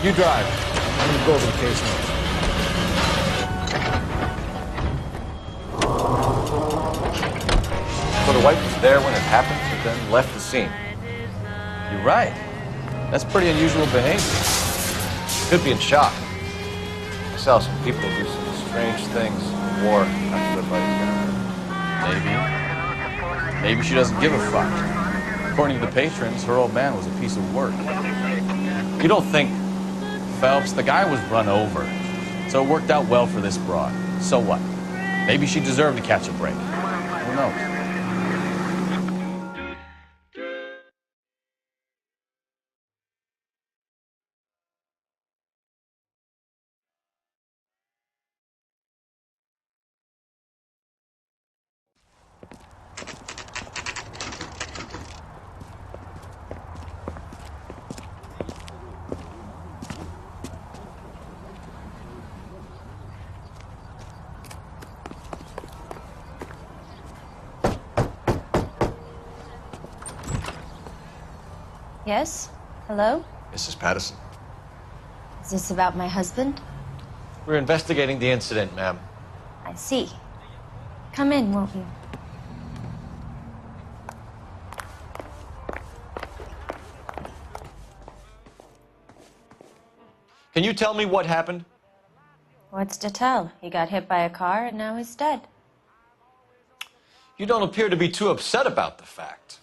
You drive. I'm gonna go over the case notes. So the wife was there when it happened, but then left the scene. You're right. That's pretty unusual behavior. Could be in shock. I saw some people do some strange things in war after their buddies got hurt. Maybe she doesn't give a fuck. According to the patrons, her old man was a piece of work. You don't think, Phelps, the guy was run over. So it worked out well for this broad. So what? Maybe she deserved to catch a break. Who knows? Yes? Hello? Mrs. Patterson. Is this about my husband? We're investigating the incident, ma'am. I see. Come in, won't you? Can you tell me what happened? What's to tell? He got hit by a car and now he's dead. You don't appear to be too upset about the fact.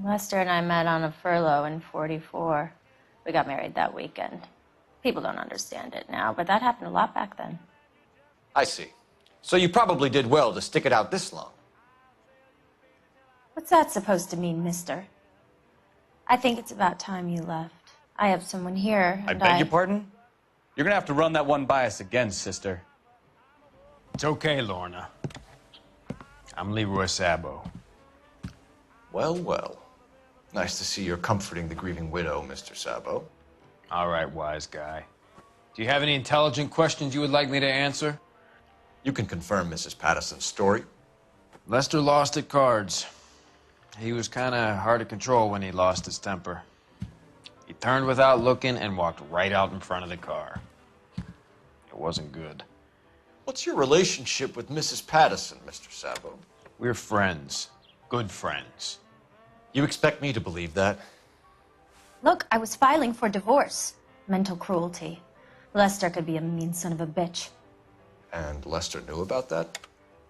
Lester and I met on a furlough in '44. We got married that weekend. People don't understand it now, but that happened a lot back then. I see. So you probably did well to stick it out this long. What's that supposed to mean, mister? I think it's about time you left. I have someone here, I and beg your pardon? You're gonna have to run that one by us again, sister. It's okay, Lorna. I'm Leroy Sabo. Well, well. Nice to see you're comforting the grieving widow, Mr. Sabo. All right, wise guy. Do you have any intelligent questions you would like me to answer? You can confirm Mrs. Patterson's story. Lester lost at cards. He was kind of hard to control when he lost his temper. He turned without looking and walked right out in front of the car. It wasn't good. What's your relationship with Mrs. Patterson, Mr. Sabo? We're friends. Good friends. You expect me to believe that? Look, I was filing for divorce. Mental cruelty. Lester could be a mean son of a bitch. And Lester knew about that?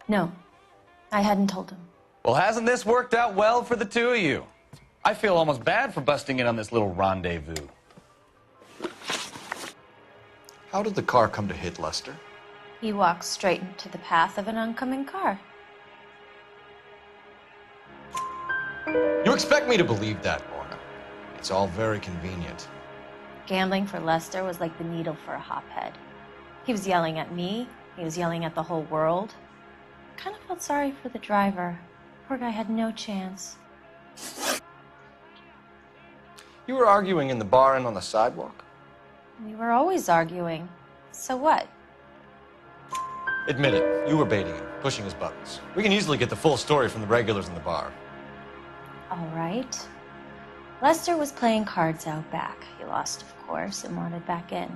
No, I hadn't told him. Well, hasn't this worked out well for the two of you? I feel almost bad for busting in on this little rendezvous. How did the car come to hit Lester? He walked straight into the path of an oncoming car. You expect me to believe that, Lorna? It's all very convenient. Gambling for Lester was like the needle for a hophead. He was yelling at me. He was yelling at the whole world. I kind of felt sorry for the driver. Poor guy had no chance. You were arguing in the bar and on the sidewalk? We were always arguing. So what? Admit it, you were baiting him, pushing his buttons. We can easily get the full story from the regulars in the bar. All right. Lester was playing cards out back. He lost, of course, and wanted back in.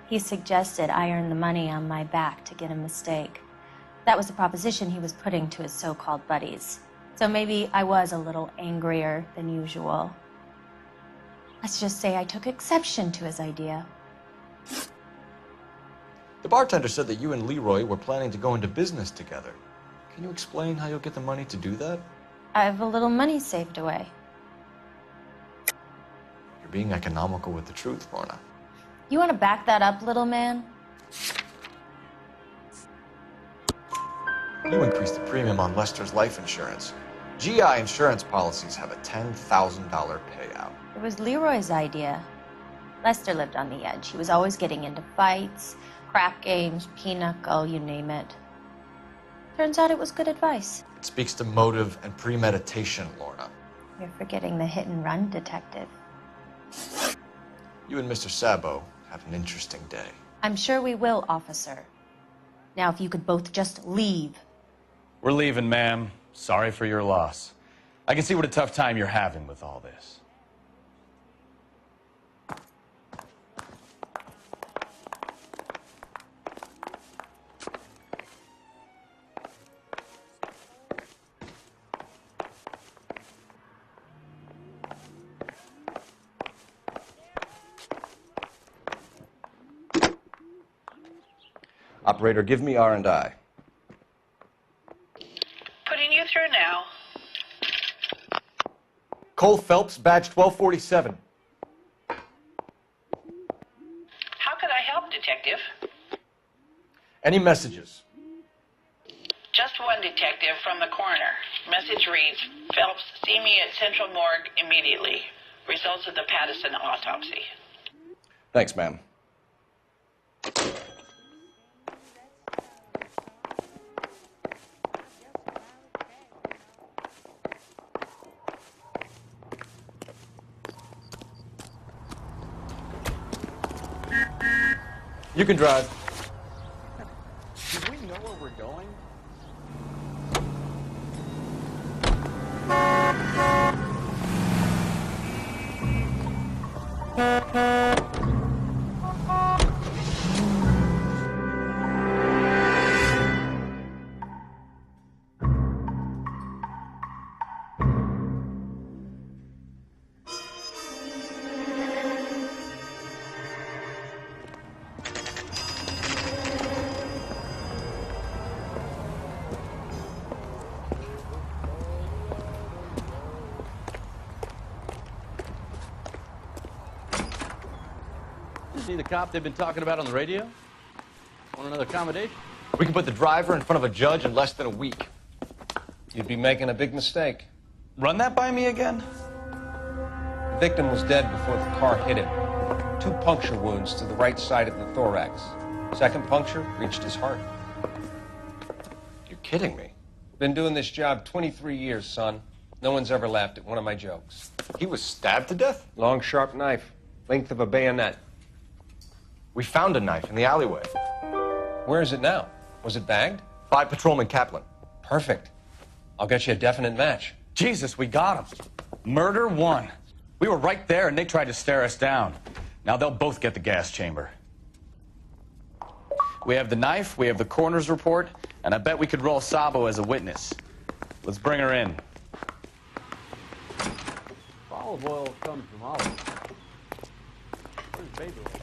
He suggested I earn the money on my back to get a mistake. That was the proposition he was putting to his so-called buddies. So maybe I was a little angrier than usual. Let's just say I took exception to his idea. The bartender said that you and Leroy were planning to go into business together. Can you explain how you'll get the money to do that? I have a little money saved away. You're being economical with the truth, Lorna. You want to back that up, little man? You increased the premium on Lester's life insurance. GI insurance policies have a $10,000 payout. It was Leroy's idea. Lester lived on the edge. He was always getting into fights, crap games, pinochle, you name it. Turns out it was good advice. It speaks to motive and premeditation, Lorna. You're forgetting the hit-and-run detective. You and Mr. Sabo have an interesting day. I'm sure we will, officer. Now, if you could both just leave. We're leaving, ma'am. Sorry for your loss. I can see what a tough time you're having with all this. Operator, give me R&I. Putting you through now. Cole Phelps, badge 1247. How could I help, Detective? Any messages? Just one detective from the coroner. Message reads, Phelps, see me at Central Morgue immediately. Results of the Pattison autopsy. Thanks, ma'am. You can drive. Do we know where we're going? See the cop they've been talking about on the radio? Want another accommodation? We can put the driver in front of a judge in less than a week. You'd be making a big mistake. Run that by me again? The victim was dead before the car hit him. 2 puncture wounds to the right side of the thorax. Second puncture reached his heart. You're kidding me. Been doing this job 23 years, son. No one's ever laughed at one of my jokes. He was stabbed to death? Long, sharp knife. Length of a bayonet. We found a knife in the alleyway. Where is it now? Was it bagged? By Patrolman Kaplan. Perfect. I'll get you a definite match. Jesus, we got him. Murder 1. We were right there and they tried to stare us down. Now they'll both get the gas chamber. We have the knife, we have the coroner's report, and I bet we could roll Sabo as a witness. Let's bring her in. Olive oil comes from olives. Where's baby oil?